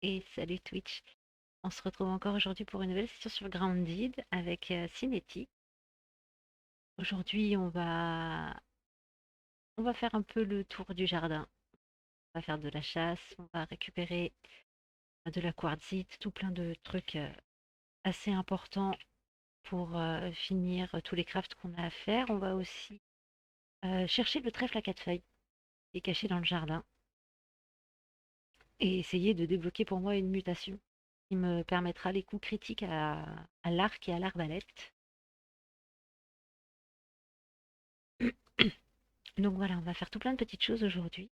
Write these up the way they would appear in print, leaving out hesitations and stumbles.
Et salut Twitch. On se retrouve encore aujourd'hui pour une nouvelle session sur Grounded avec Cinétique. Aujourd'hui, on va faire un peu le tour du jardin. On va faire de la chasse, on va récupérer de la quartzite, tout plein de trucs assez importants pour finir tous les crafts qu'on a à faire. On va aussi chercher le trèfle à quatre feuilles qui est caché dans le jardin et essayer de débloquer pour moi une mutation qui me permettra les coups critiques à l'arc et à l'arbalète. Donc voilà, on va faire tout plein de petites choses aujourd'hui.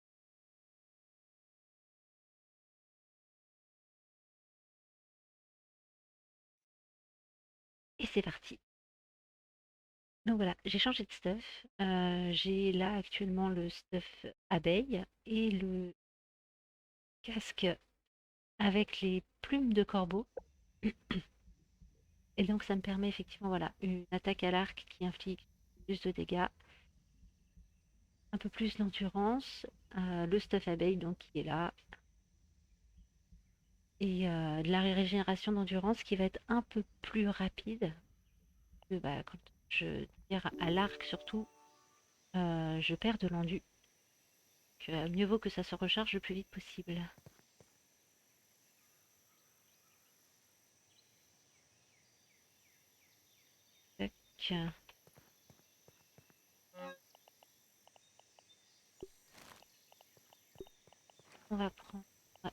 Et c'est parti. Donc voilà, j'ai changé de stuff. J'ai là actuellement le stuff abeille et le casque avec les plumes de corbeau. Et donc ça me permet effectivement voilà, une attaque à l'arc qui inflige plus de dégâts, un peu plus d'endurance, le stuff abeille donc qui est là, et de la régénération d'endurance qui va être un peu plus rapide. Que, bah, quand je tire à l'arc surtout, je perds de l'endu. Mieux vaut que ça se recharge le plus vite possible. Tac. On va prendre un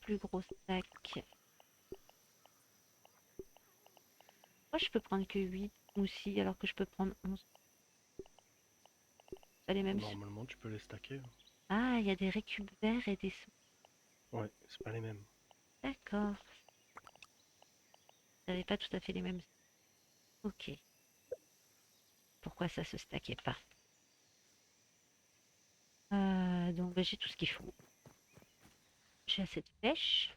plus gros sac. Moi, je peux prendre que 8 aussi, alors que je peux prendre 11. Pas les mêmes. Normalement, tu peux les stacker, hein. Ah, il y a des récup verts et des sous. Ouais, c'est pas les mêmes. D'accord. Ça n'avait pas tout à fait les mêmes. Ok. Pourquoi ça se stackait pas? Donc, bah, j'ai tout ce qu'il faut. J'ai assez de pêche.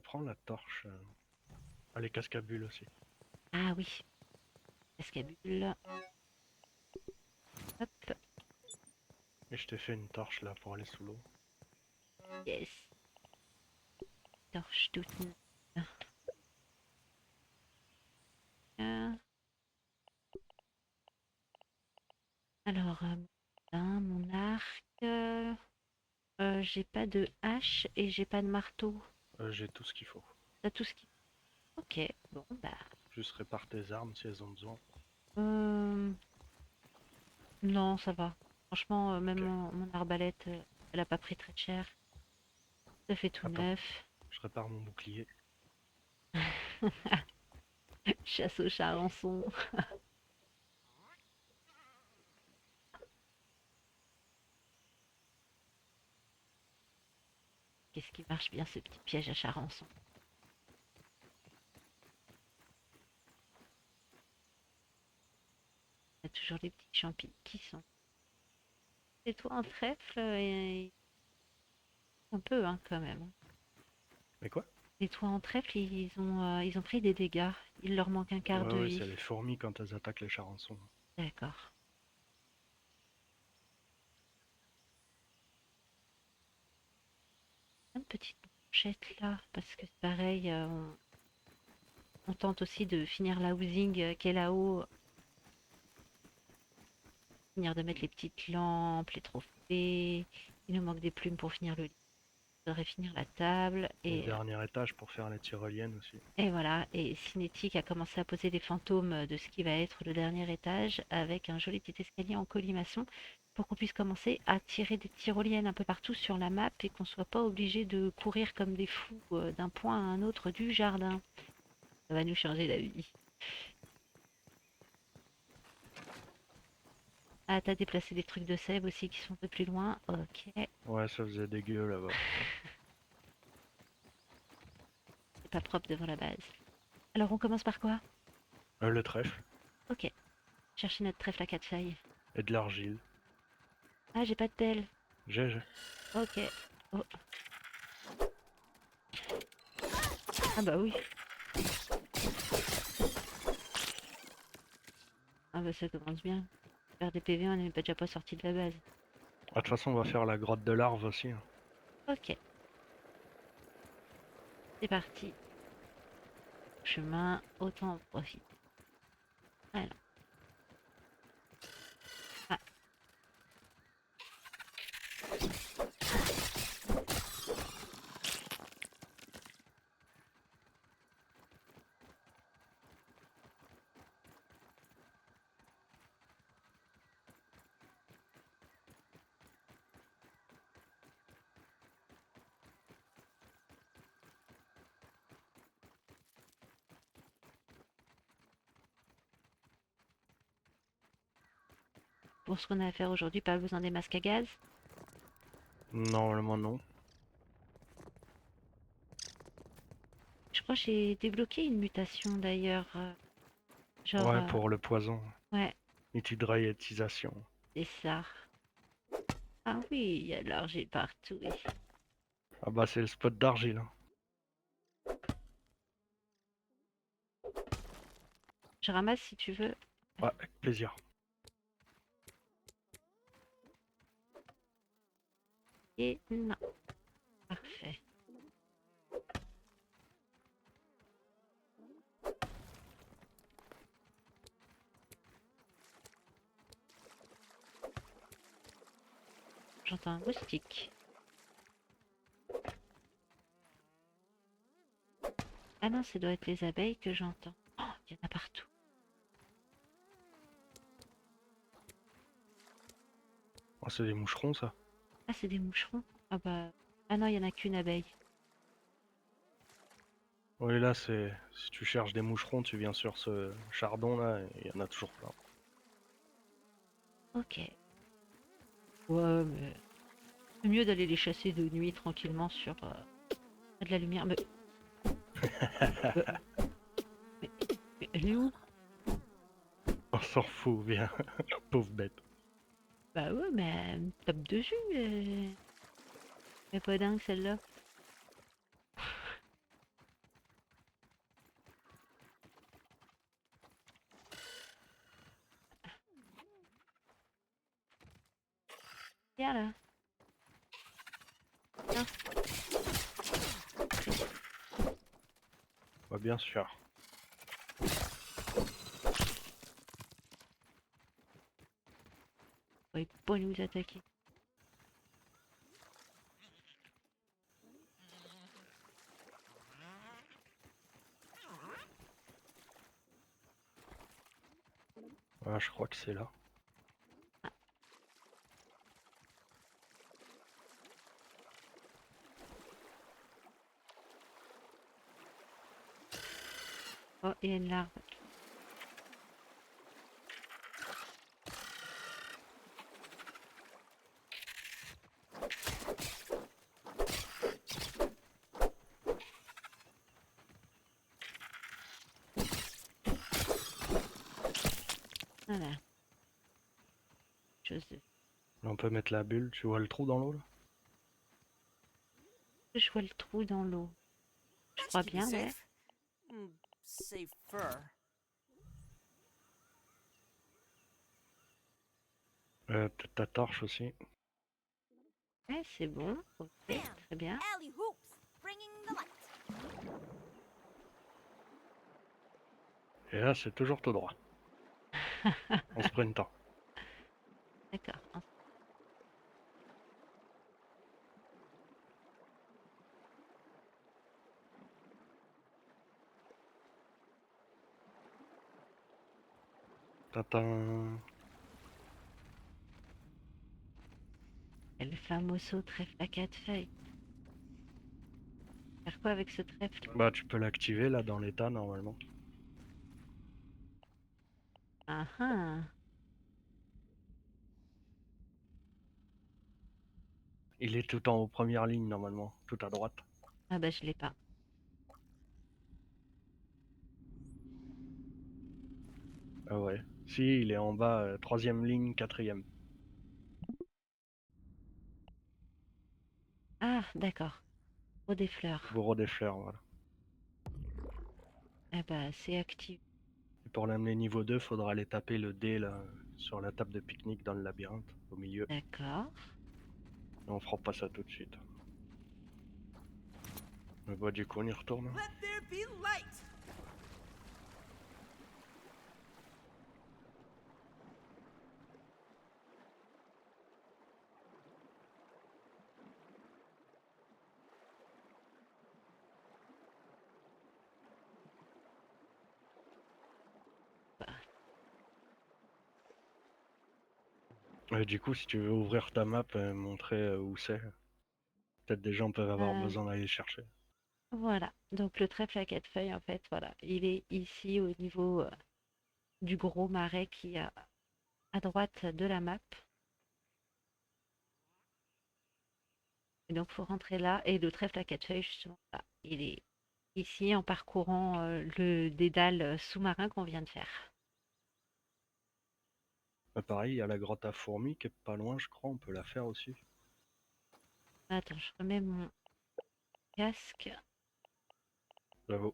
Prends la torche. Ah, les casques à bulles aussi. Ah oui, escabule. Hop, Et je t'ai fait une torche là pour aller sous l'eau. yes. Torche toute neuve. Euh, Alors, mon arc. J'ai pas de hache et j'ai pas de marteau. J'ai tout ce qu'il faut. T'as tout ce qui. Ok, bon, bah. Juste répare tes armes si elles ont besoin. euh, non, ça va. Franchement, même Ok. mon arbalète, elle a pas pris très cher. Ça fait tout Attends, neuf. je répare mon bouclier. Chasse au charançon. Qu'est-ce qui marche bien, ce petit piège à charançon? Il y a toujours les petits champis qui sont. Et toi, en trèfle, un peu, hein, quand même. Mais quoi? Les toits en trèfle, ils ont pris des dégâts. Il leur manque un quart Ouais, de ouais, vie. c'est les fourmis quand elles attaquent les charançons. D'accord. Une petite brochette là, parce que c'est pareil, on tente aussi de finir la housing qui est là-haut, finir de mettre les petites lampes, les trophées. Il nous manque des plumes pour finir le lit. Il faudrait finir la table. Et le dernier étage pour faire les tyroliennes aussi. Et voilà. Et Cinétique a commencé à poser les fantômes de ce qui va être le dernier étage avec un joli petit escalier en colimaçon pour qu'on puisse commencer à tirer des tyroliennes un peu partout sur la map et qu'on soit pas obligé de courir comme des fous d'un point à un autre du jardin. Ça va nous changer la vie. Ah, t'as déplacé des trucs de sève aussi qui sont un peu plus loin. Ok. Ouais, ça faisait dégueu là-bas. C'est pas propre devant la base. Alors on commence par quoi? Le trèfle. Ok. Chercher notre trèfle à quatre feuilles. Et de l'argile. Ah, j'ai pas de pelle. J'ai. Ok. Oh. Ah bah oui. Ah bah ça commence bien. Faire des PV, on n'est pas déjà pas sorti de la base. Ah, de toute façon, on va faire la grotte de larves aussi, hein. Ok, c'est parti. Chemin, autant en profiter. Alors, ah, pour ce qu'on a à faire aujourd'hui, pas besoin des masques à gaz. Normalement, non. Je crois que j'ai débloqué une mutation d'ailleurs. Genre, Ouais, pour le poison. ouais, Hydratisation. c'est ça. Ah oui, alors j'ai partout ici. Ah bah, c'est le spot d'argile, hein. Je ramasse si tu veux. Ouais, avec plaisir. Et non, parfait. J'entends un moustique. Ah non, ça doit être les abeilles que j'entends. Oh, il y en a partout. Oh, c'est des moucherons, ça. Ah, c'est des moucherons. Ah bah. Ah non, il y en a qu'une abeille. Oui, là, c'est... Si tu cherches des moucherons, tu viens sur ce chardon, là, et il y en a toujours plein. Ok. Ouais, mais c'est mieux d'aller les chasser de nuit tranquillement sur de la lumière. Euh, mais elle est où? On s'en fout, bien. Pauvre bête. Bah ouais, mais elle me tape dessus. Elle est pas dingue celle-là. Viens là. Viens. Bah, bien sûr. Ouais, il peut pas nous attaquer. Ouais, je crois que c'est là. Oh, il y a une larve. Voilà. Chose de... Là, on peut mettre la bulle. Tu vois le trou dans l'eau, là? Je vois le trou dans l'eau. Je Let's crois keep you bien, ouais. safe. Safer. Peut-être ta torche aussi. Ouais, c'est bon. Ok, Bam! très bien. Alley hoops, bringing the light. Et là, c'est toujours tout droit. En sprintant. D'accord. Tintin. El famoso trèfle à quatre feuilles. Faire quoi avec ce trèfle? Bah, tu peux l'activer, là, dans l'état, normalement. Ah ah. Il est tout en haut, première ligne, normalement. Tout à droite. Ah bah je l'ai pas. Ah ouais. Si, il est en bas, troisième ligne, quatrième. Ah, d'accord. Trop des fleurs. Bourreau des fleurs, voilà. Ah bah c'est actif. Et pour l'amener niveau 2, faudra aller taper le dé, là, sur la table de pique-nique dans le labyrinthe, au milieu. D'accord. Et on fera pas ça tout de suite. Mais bah du coup on y retourne. Let there be light! Du coup si tu veux ouvrir ta map et montrer où c'est, peut-être des gens peuvent avoir Euh, besoin d'aller chercher. voilà. Donc le trèfle à quatre feuilles, en fait, voilà. Il est ici au niveau du gros marais qui est à droite de la map. Et donc faut rentrer là. Et le trèfle à quatre feuilles, justement, là, il est ici en parcourant le dédale sous-marin qu'on vient de faire. Pareil, il y a la grotte à fourmis qui est pas loin je crois, on peut la faire aussi. Attends, je remets mon casque. J'avoue.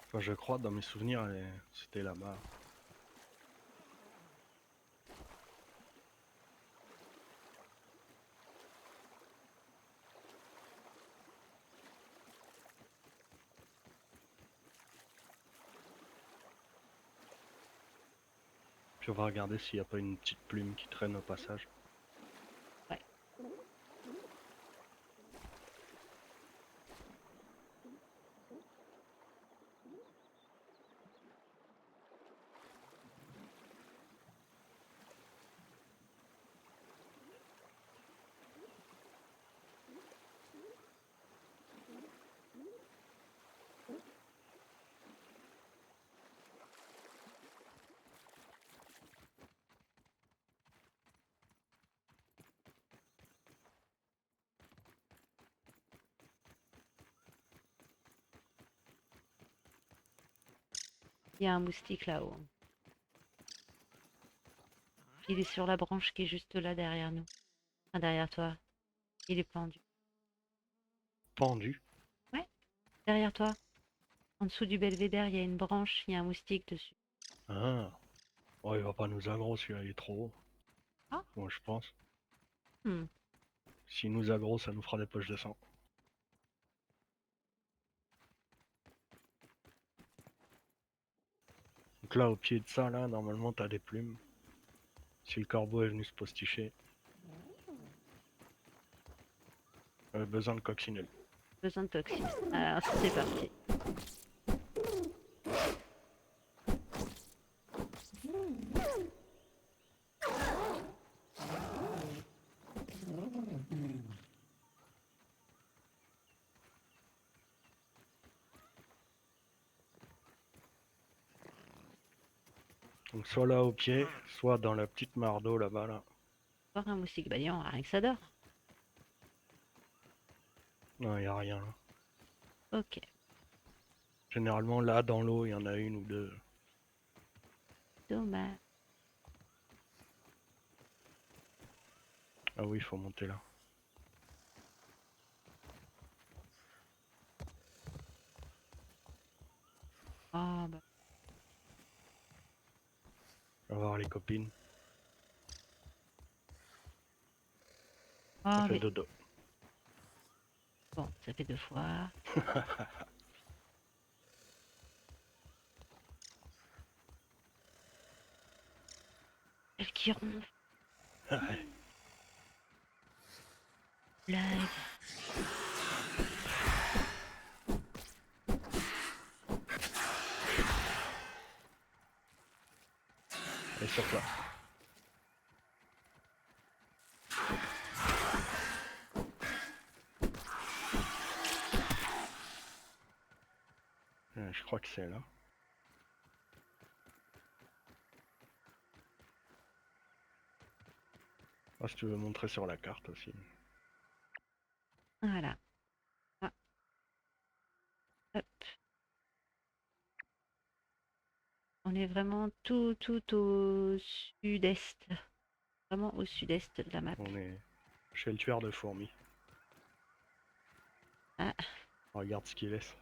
Enfin, je crois dans mes souvenirs c'était là-bas. Puis on va regarder s'il n'y a pas une petite plume qui traîne au passage. Ouais. Il y a un moustique là-haut. Il est sur la branche qui est juste là derrière nous. Enfin, derrière toi. Il est pendu. Pendu. Ouais, derrière toi. En dessous du belvédère, il y a une branche, il y a un moustique dessus. Ah. Oh, il va pas nous aggro celui-là, il est trop haut. Ah. Moi je pense. Hmm. S'il nous aggro, ça nous fera des poches de sang. Donc là, au pied de ça, là, normalement, t'as des plumes. Si le corbeau est venu se posticher. Besoin de coccinelle. Besoin de toxines. Alors, c'est parti. Donc soit là au pied, soit dans la petite mare d'eau là-bas, là. Voir un moustique. Bah, dis donc, rien que ça dort. Non, y a rien là. Ok. Généralement, là, dans l'eau, il y en a une ou deux. Dommage. Ah oui, il faut monter là. Ah, bah. On va voir les copines. Ça Ah, fait mais dodo. bon, ça fait deux fois. Elle qui ronfle. Blague. Et sur place. Je crois que c'est là. Ah, si tu veux montrer sur la carte aussi. Voilà. Ah, hop. On est vraiment tout au sud-est. Vraiment au sud-est de la map. On est chez le tueur de fourmis. Ah, Regarde ce qu'il laisse.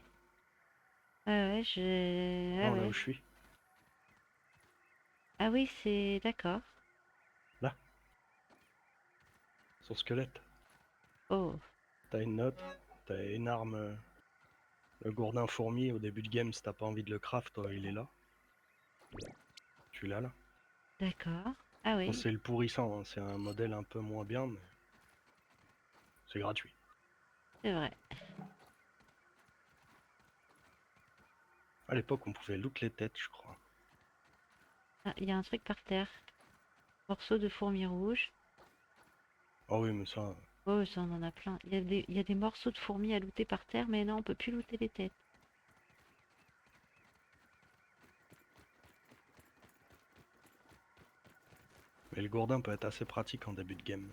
Ouais, je... Ah Non, là où ouais. je suis. Ah oui, c'est... D'accord. Là, son squelette. Oh, T'as une note, t'as une arme. Le gourdin fourmi au début de game, si t'as pas envie de le craft, toi, il est là. Tu l'as là. d'accord. Ah Bon, oui, c'est le pourrissant, hein, c'est un modèle un peu moins bien, mais c'est gratuit. c'est vrai. À l'époque, on pouvait loot les têtes, je crois. Ah, il y a un truc par terre. Morceau de fourmi rouge. Ah oui, mais ça. Oh, ça, on en a plein. Il y a des morceaux de fourmis à looter par terre, mais non, on peut plus looter les têtes. Mais le gourdin peut être assez pratique en début de game.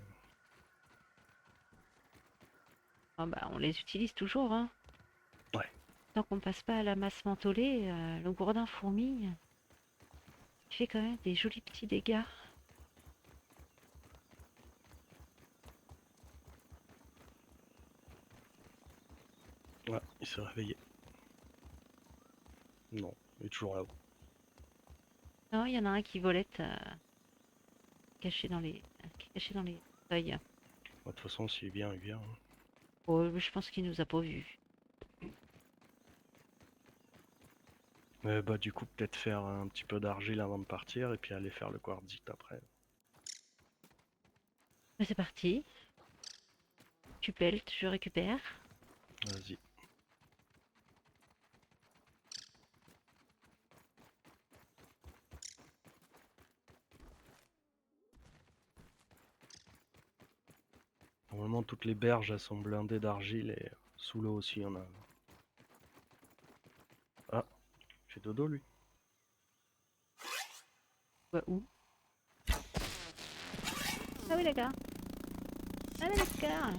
Ah bah, on les utilise toujours, hein. Ouais. Tant qu'on passe pas à la masse mentholée, le gourdin fourmi, il fait quand même des jolis petits dégâts. Ouais, il s'est réveillé. Non, il est toujours là-haut. Non, il y en a un qui volette, caché dans les feuilles. De toute façon, s'il vient, il vient, hein. Oh, je pense qu'il nous a pas vus. Mais bah, du coup, peut-être faire un petit peu d'argile avant de partir et puis aller faire le quartzite après. Mais c'est parti. Tu peltes, je récupère. Vas-y. Normalement, toutes les berges, elles sont blindées d'argile et sous l'eau aussi, il y en a. Ah, il fait dodo lui. Ouais, où? Ah oui, d'accord. Ah oui, d'accord.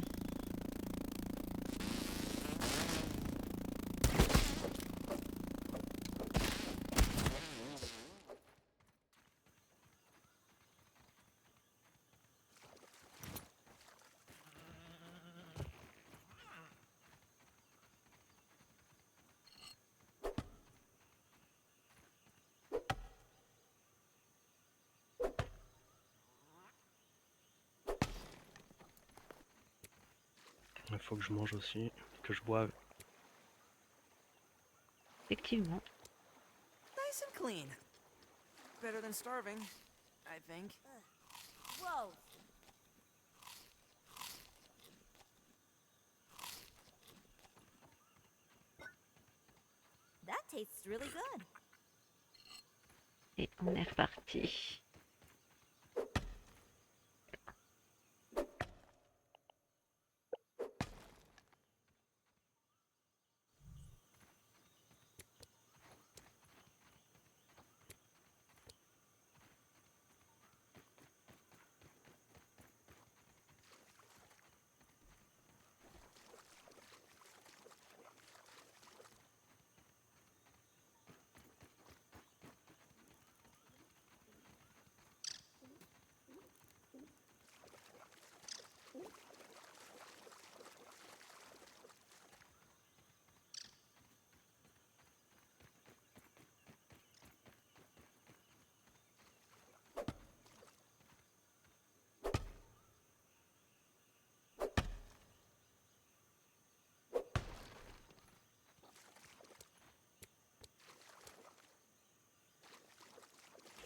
Il faut que je mange aussi, que je boive. Effectivement. Nice and clean. Better than starving, I think. Whoa. That tastes really good. Et on est reparti.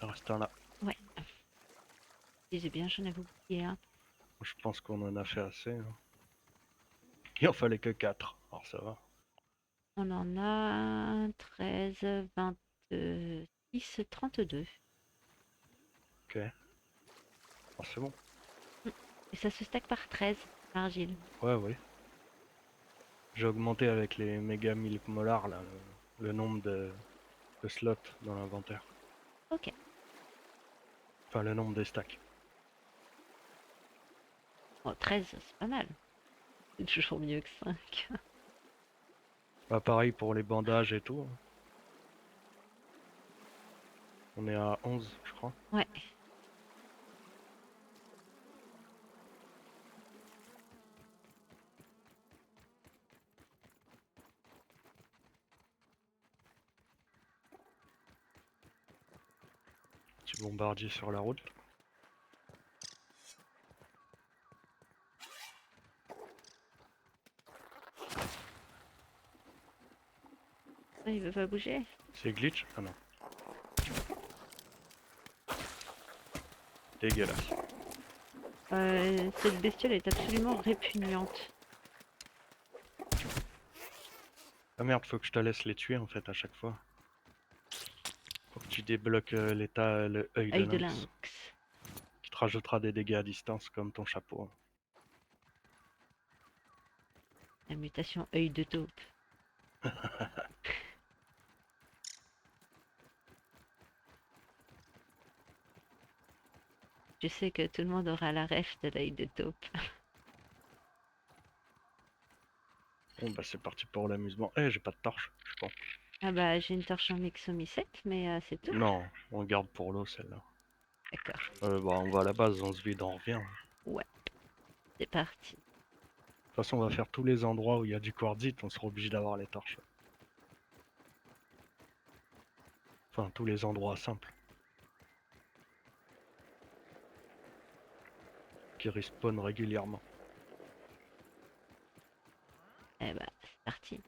Il reste un là. Ouais. Je disais bien, j'en avais oublié un. Je pense qu'on en a fait assez, hein. Il en fallait que 4. Alors ça va. On en a 13, 26, 32. Ok. Alors c'est bon. Et ça se stack par 13, l'argile. Ouais, ouais. J'ai augmenté avec les méga milk molars là, le nombre de slots dans l'inventaire. Ok. Enfin, le nombre des stacks. Oh, 13, c'est pas mal. C'est toujours mieux que 5. Bah, pareil pour les bandages et tout, hein. On est à 11, je crois. Ouais. Petit bombardier sur la route. Ah, il veut pas bouger. C'est glitch? Ah non. Dégueulasse. Cette bestiole est absolument répugnante. Ah merde, faut que je te laisse les tuer en fait à chaque fois. Faut que tu débloques le œil de Œil de lynx. lynx. Qui te rajoutera des dégâts à distance comme ton chapeau. La mutation œil de taupe. Je sais que tout le monde aura la ref de l'œil de taupe. Bon bah c'est parti pour l'amusement. Eh, j'ai pas de torche, je pense. Ah bah j'ai une torche en Mixomi 7, mais c'est tout. Non, on garde pour l'eau celle-là. D'accord. Bah on va à la base, on se vide, on revient. De Ouais, c'est parti. toute façon, on va faire tous les endroits où il y a du quartzite, on sera obligé d'avoir les torches. Enfin, tous les endroits simples. Qui respawnent régulièrement. Eh bah c'est parti.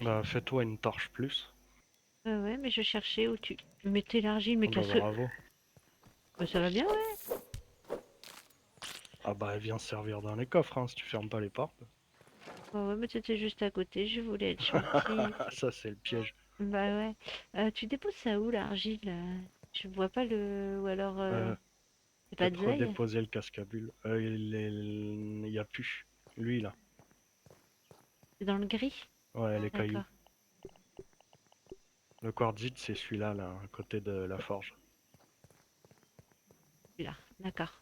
Bah fais-toi une torche plus. Ouais, mais je cherchais où tu mettais l'argile, mais Oh bah casse. bravo. Bah, ça va bien, ouais. Ah bah elle vient servir dans les coffres hein, si tu fermes pas les portes. Ouais, mais t'étais juste à côté, je voulais être gentil. Ça c'est le piège. Bah ouais. Tu déposes ça où l'argile? Je vois pas le. Ou alors c'est pas de Peut-être zèle? redéposer le casque à bulles. Il y a plus. Lui là. C'est dans le gris? Ouais, les cailloux. D'accord. Le quartzite c'est celui-là là, à côté de la forge. Là, d'accord.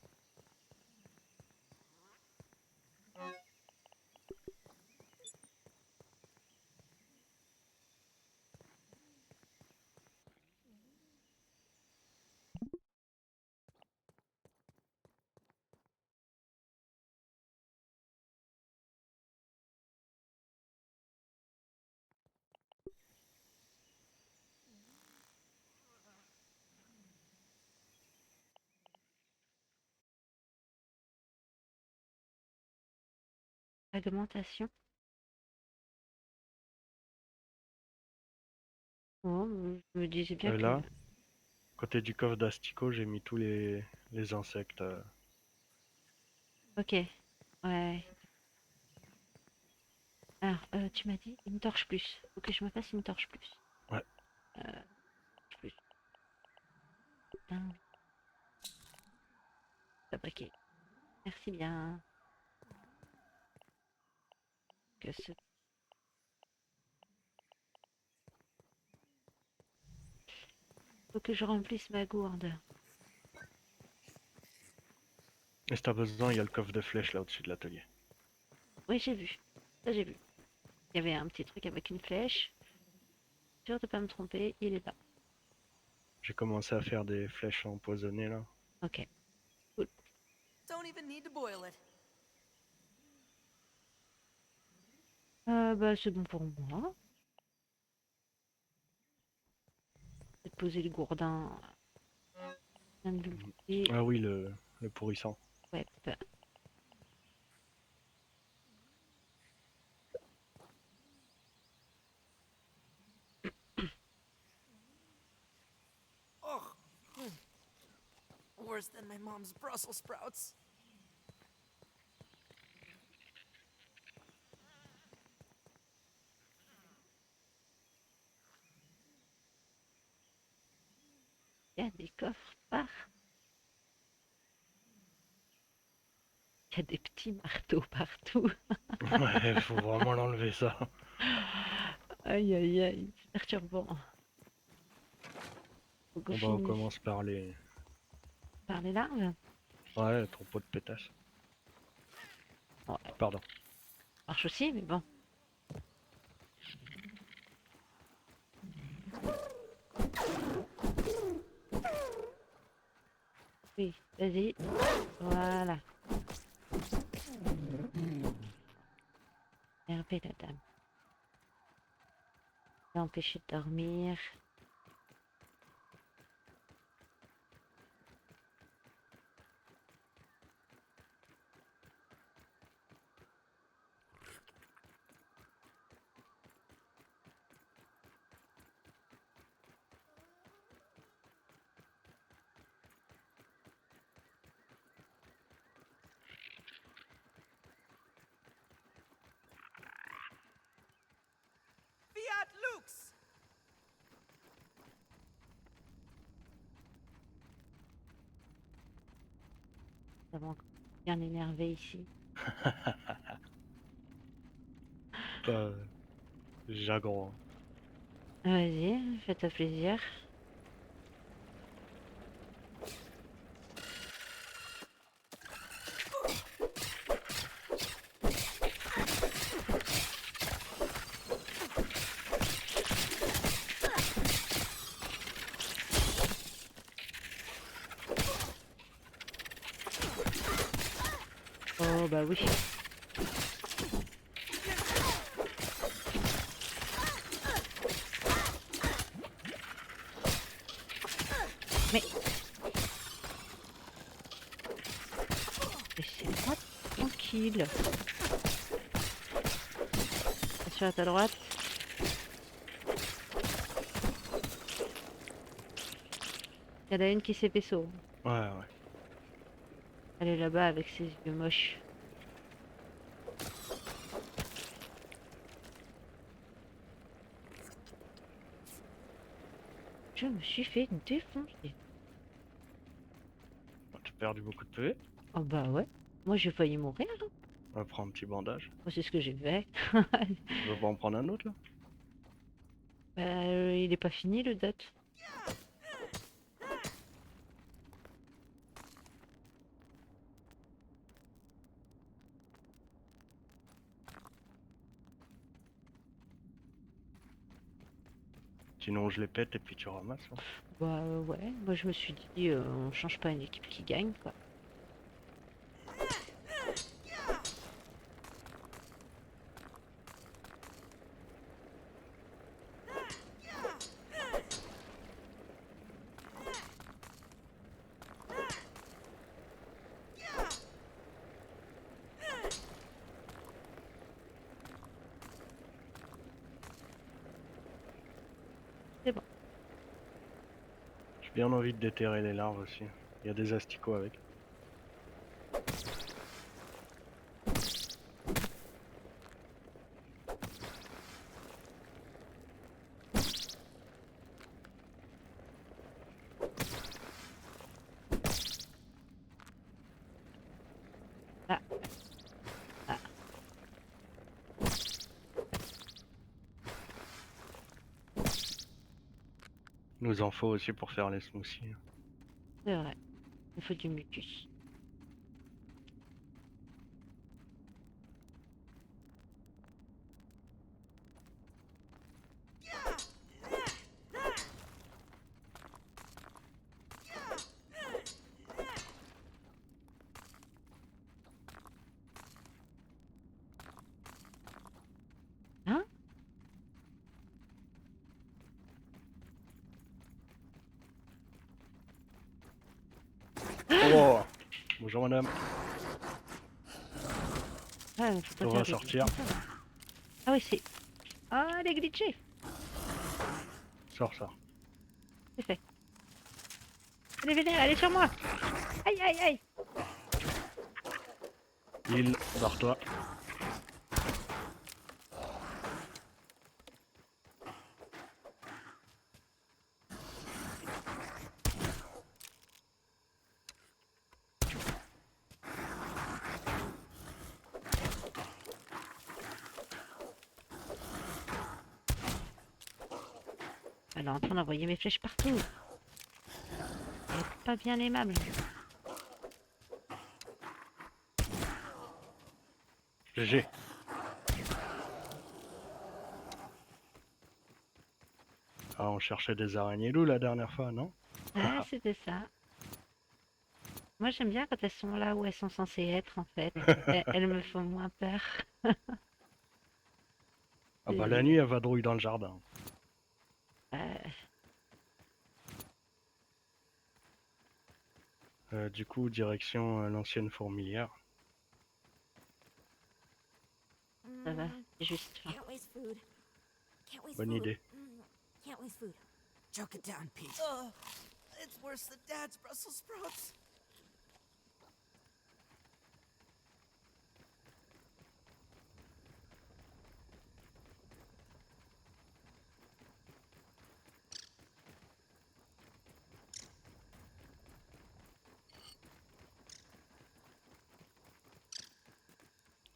Augmentation. Oh, je me disais bien que. Là, côté du coffre d'asticot, j'ai mis tous les insectes. Ok. Ouais. Alors, tu m'as dit une torche plus. Faut que je me fasse une torche plus. Ouais. Euh, plus. Putain, fabriquer. Merci bien. Que ce. Faut que je remplisse ma gourde. Et si t'as besoin, il y a le coffre de flèches là au-dessus de l'atelier. Oui, j'ai vu. Ça, j'ai vu. Il y avait un petit truc avec une flèche. Sûr de pas me tromper, il est là. J'ai commencé à faire des flèches empoisonnées là. Ok. Cool. Don't even need to boil it. Bah, c'est bon pour moi. Je vais te poser le gourdin. Bien de l'oublier. Ah oui, le pourrissant. Ouais. Bah, Ugh. Worse than my mom's Brussels sprouts. il y a des coffres par. Il y a des petits marteaux partout. Ouais, faut vraiment l'enlever ça. Aïe aïe aïe, c'est perturbant. Faut qu'on Bon bah on finisse commence par les... par les larves. Ouais, troupeaux de pétasses. Ouais, Pardon. marche aussi, mais bon. Oui, vas-y. Voilà. Hervé la dame. L'empêcher de dormir. Fiat Lux! Ça va encore bien énervé ici. Pas... Jagron. Vas-y, fais-toi plaisir. Oh bah oui. Mais laissez-moi tranquille. Attention à ta droite. Il y en a une qui s'est pécho. Ouais, ouais. Elle est là-bas avec ses yeux moches. Je me suis fait défoncer. T'as perdu beaucoup de PV. Oh bah ouais. Moi j'ai failli mourir, hein. On va prendre un petit bandage. Moi, c'est ce que j'ai fait. Tu veux pas en prendre un autre là? Bah, il est pas fini le date. Sinon je les pète et puis tu ramasses. Hein. Bah ouais, moi je me suis dit on change pas une équipe qui gagne quoi. C'est bon. J'ai bien envie de déterrer les larves aussi. Il y a des asticots avec. Ah, ah, Nous en faut aussi pour faire les smoothies. c'est vrai. Il faut du mucus. Hein? Oh bonjour madame. Ah, faut pas On faire va des sortir. trucs comme ça. Ah oui, c'est... Ah, elle est glitchée. Sors ça. C'est fait. Allez, venez, allez sur moi. Aïe, aïe, aïe. Il, barre-toi. Elle est en train d'envoyer mes flèches partout. Elle est pas bien aimable. GG. Ah, on cherchait des araignées loups la dernière fois, non? Ah, c'était ça. Moi, j'aime bien quand elles sont là où elles sont censées être, en fait. Elles me font moins peur. Ah bah la nuit, elle vadrouille dans le jardin. Euh, Du coup, direction l'ancienne fourmilière. ça va, Mm, j'ai juste faim. can't waste food. Can't waste Bonne food. idée. Can't waste food. Choke it down, Pete. It's worse than Dad's Brussels sprouts.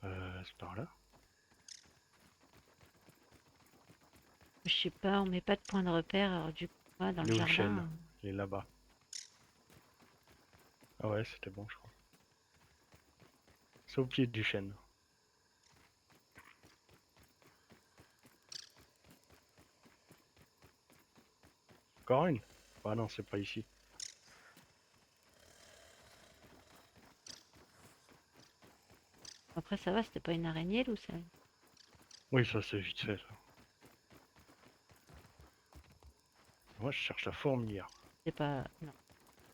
C'est par là. Je sais pas, on met pas de point de repère, alors du coup, moi, dans Il le est où le chêne? jardin. Il est là-bas. Ah ouais, c'était bon, je crois. C'est au pied du chêne. Encore une? Ah non, c'est pas ici. Après, ça va, c'était pas une araignée, ou ça? Oui, ça c'est vite fait, ça. Moi, je cherche la fourmilière. C'est pas. Non.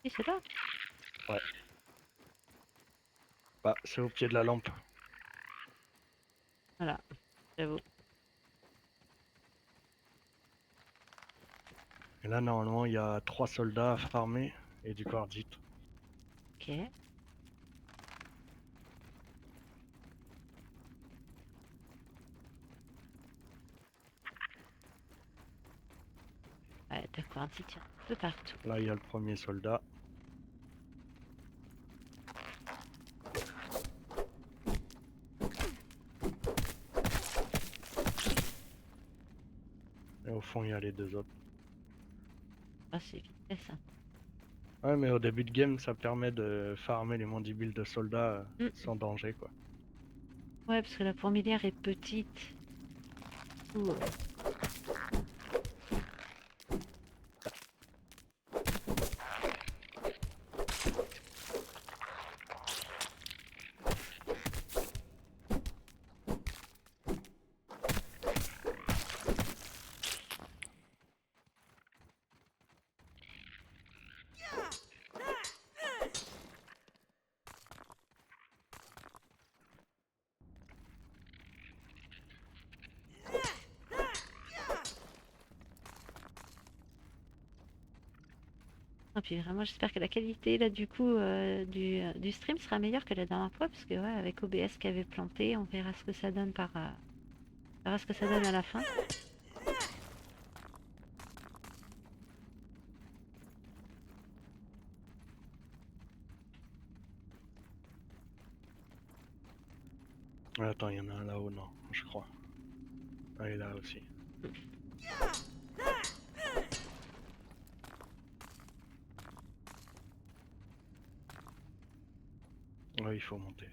Oui, c'est là. Bah, c'est au pied de la lampe. Voilà, j'avoue. Et là, normalement, il y a 3 soldats à farmer et du quartzite. Ok. Ouais, t'as quartzite un peu partout. Là, il y a le premier soldat. Et au fond, il y a les deux autres. Ah, c'est vite fait, ça. Ouais, mais au début de game, ça permet de farmer les mandibules de soldats Mm. sans danger, quoi. Ouais, parce que la fourmilière est petite. Ouh. Et puis vraiment, j'espère que la qualité là du coup du stream sera meilleure que la dernière fois, parce que ouais, avec OBS qui avait planté, on verra ce que ça donne on verra ce que ça donne à la fin. Attends, il y en a un là-haut, non, je crois. Ah, il est là aussi. Ouais, il faut monter.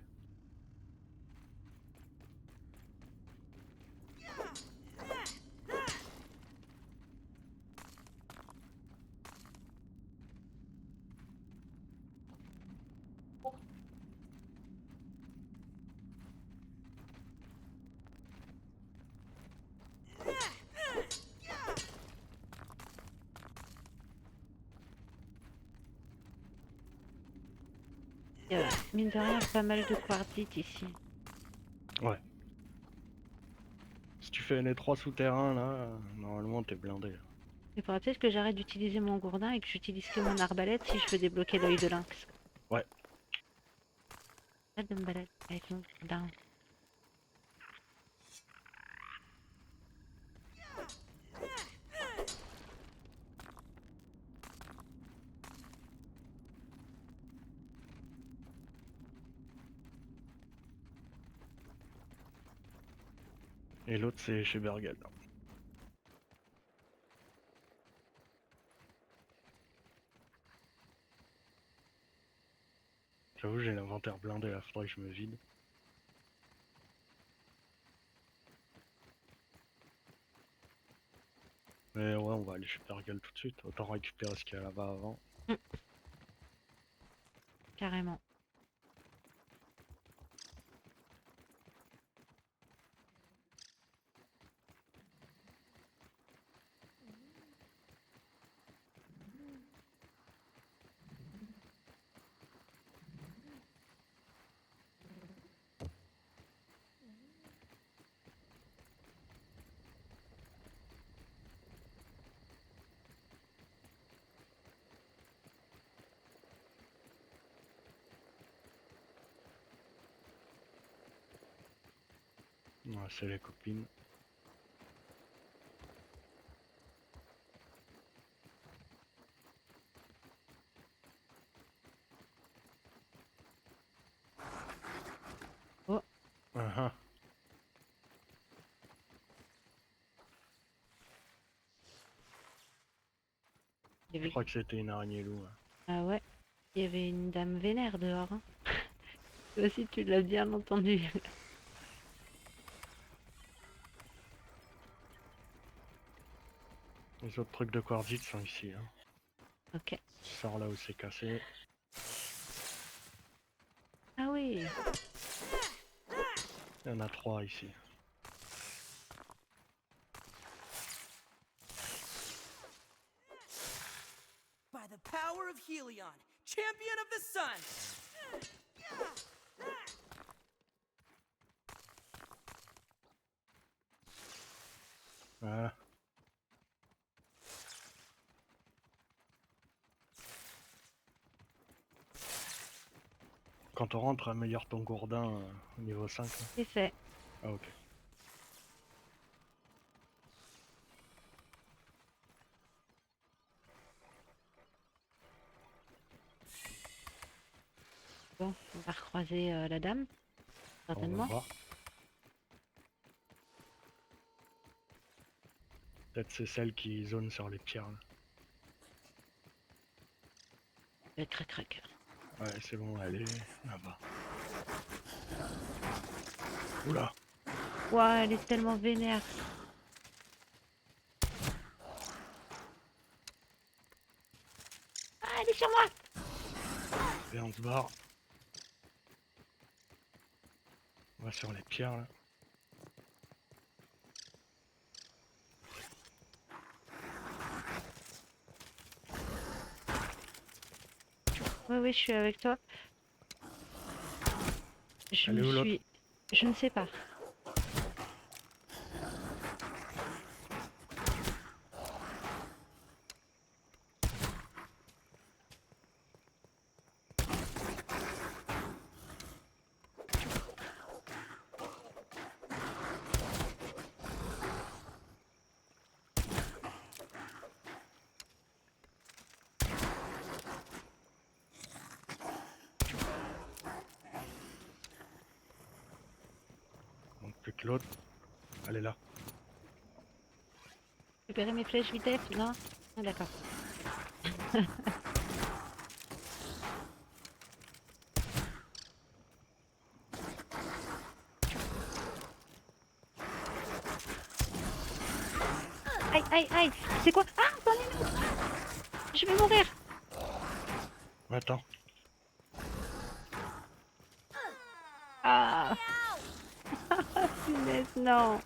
Il y a, mine de rien, pas mal de quartzite ici. Ouais. Si tu fais les 3 souterrains là, normalement t'es blindé. Il faudra peut-être que j'arrête d'utiliser mon gourdin et que j'utilise que mon arbalète si je veux débloquer l'œil de lynx. Ouais. J'arrête de me balader avec mon gourdin. Et l'autre c'est chez Bergel. J'avoue, j'ai l'inventaire blindé là, faudrait que je me vide. Mais ouais, on va aller chez Pergal tout de suite. Autant récupérer ce qu'il y a là-bas avant. Mm, carrément. Ouais, c'est les copines. Oh, Ah ah. il y Je avait... crois que c'était une araignée loup. Hein. Ah ouais, il y avait une dame vénère dehors. Hein. Toi aussi, tu l'as bien entendu. Les autres trucs de quartzite sont ici. Hein. Ok. Tu sors là où c'est cassé. Ah oui. Il y en a 3 ici. By the power of Helion, champion of the sun! Voilà. Quand on rentre, améliore ton gourdin au niveau 5. Là. C'est fait. Ah ok. Bon, on va recroiser la dame, On va certainement. voir. Peut-être c'est celle qui zone sur les pierres. Là. Crac, crac. Ouais, c'est bon, elle est là-bas. Oula. Ouah, elle est tellement vénère. Ah, elle est sur moi. Et on se barre. On va sur les pierres là. Oui, oui, je suis avec toi. Je Elle est me où l'autre? suis... Je ne sais pas. Donc plus que l'autre. Elle est là. Récupérer mes flèches vitesse, non? Ah, d'accord. Aïe, aïe, aïe. C'est quoi? Ah, c'en est une autre. Je vais mourir. Attends. Ah, punaise, non.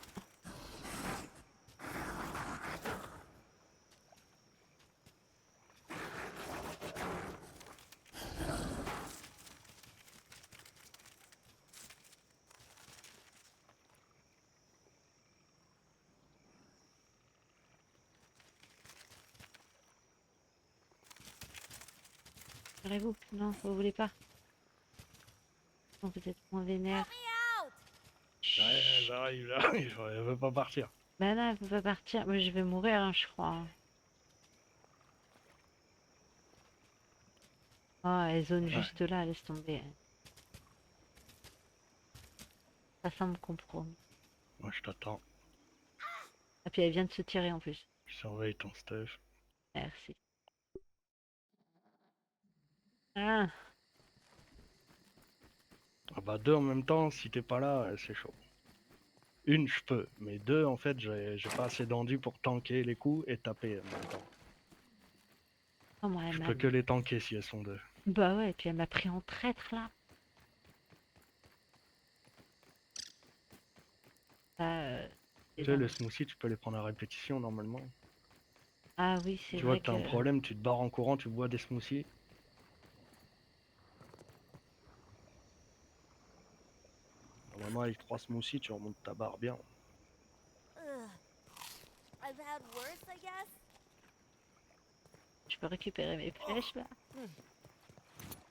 Vous non, vous voulez pas. Non, vous êtes moins vénère. Help me out! Ouais, j'arrive, j'arrive. Elle veut pas partir. Bah non, elle peut pas partir. Moi, je vais mourir, hein, je crois. Hein. Oh, elle zone Ouais. juste là, laisse tomber. Ça semble compromis. Moi je t'attends. Et puis elle vient de se tirer en plus. Je surveille ton stuff. Merci. Ah, bah 2 en même temps, si t'es pas là, c'est chaud. Une, je peux, mais 2, en fait, j'ai pas assez d'endu pour tanker les coups et taper en même temps. Oh, moi, Je peux que les tanker si elles sont 2. Bah ouais, et puis elle m'a pris en traître là. Ça, Tu c'est sais, le dingue. smoothie, tu peux les prendre à répétition normalement. Ah oui, c'est Tu vois vrai que t'as que un problème, tu te barres en courant, tu bois des smoothies. Normalement, avec 3 smoothies, tu remontes ta barre bien. Ugh. I've had worse, I guess. je peux récupérer mes flèches là.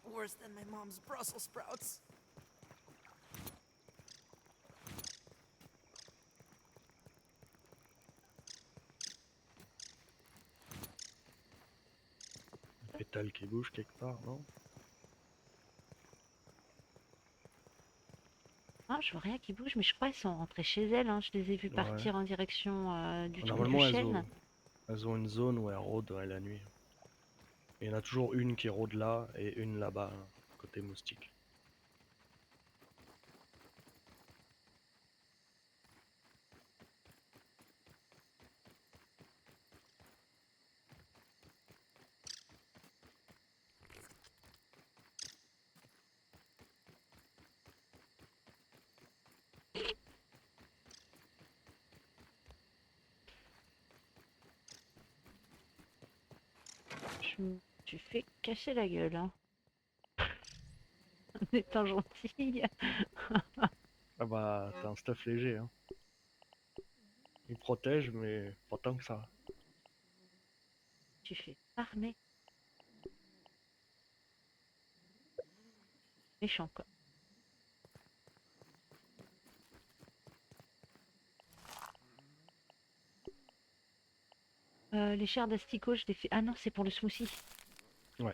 Worse than my mom's Brussels sprouts. Pétale qui bouge quelque part, non? Ah, je vois rien qui bouge, mais je crois qu'elles sont rentrées chez elles, hein. Je les ai vues Ouais. partir en direction du Normalement, chêne. elles ont une zone où elles rôdent ouais, la nuit. Et il y en a toujours une qui rôde là et une là-bas, hein, côté moustique. Je me suis fait casser la gueule, hein, en étant gentille. Ah bah, t'as un stuff léger, hein. Il protège, mais pas tant que ça. Je me suis fait armer. Méchant quoi. Les chairs d'asticots, je les fais. Ah non, c'est pour le smoothie. Ouais.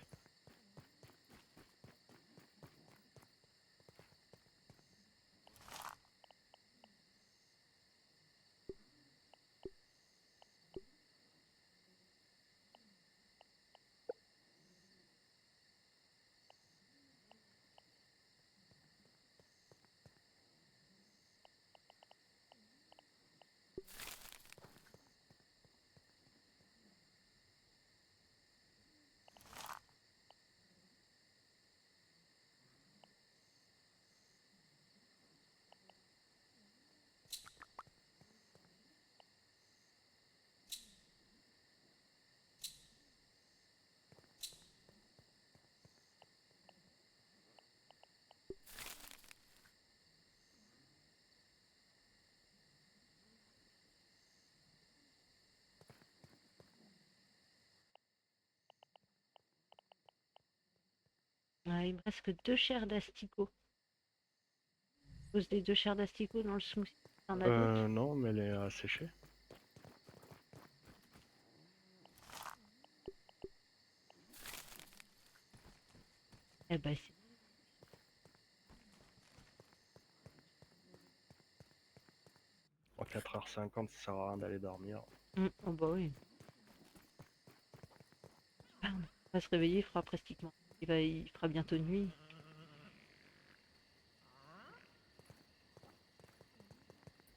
Il me reste que 2 chairs d'asticots. Pose des 2 chairs d'asticots dans le smoothie. T'en as d'autres? Non, mais elle est à sécher. Eh ben, c'est... À 4h50, ça sert à rien d'aller dormir. Oh bah oui. Ah, on va se réveiller, il fera pratiquement. Il fera bientôt nuit.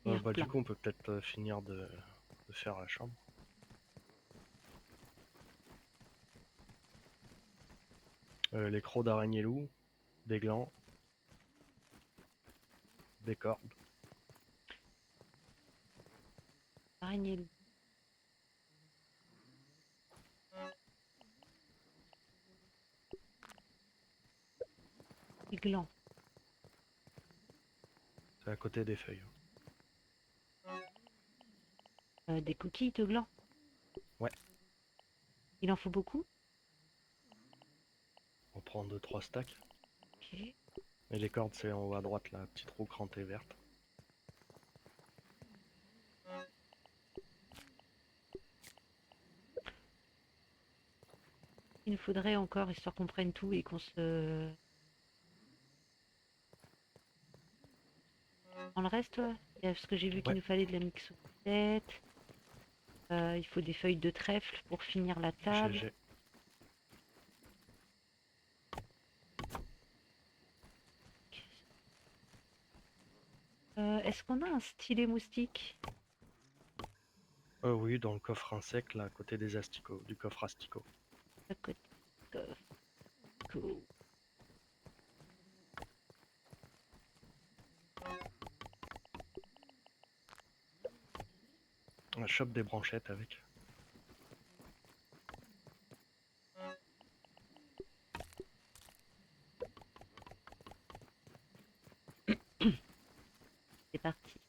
Et Bah hop du là. coup, on peut peut-être finir de faire la chambre. Les crocs d'araignée loup, des glands, des cordes. Araignée loup. Des glands. C'est à côté des feuilles. Des coquilles de glands. Ouais, Il en faut beaucoup? on prend 2-3 stacks. Ok. Et les cordes, c'est en haut à droite, la petite roue crantée verte. Il nous faudrait encore, histoire qu'on prenne tout et qu'on se... Dans le reste, ouais. Il y a ce que j'ai vu qu'il Ouais, nous fallait de la mixolette. Il faut des feuilles de trèfle pour finir la table. GG. Est-ce qu'on a un stylet moustique? Oui, dans le coffre insecte, là, à côté des asticots, du coffre asticot. À côté du coffre. Cool. On chope des branchettes avec. C'est parti.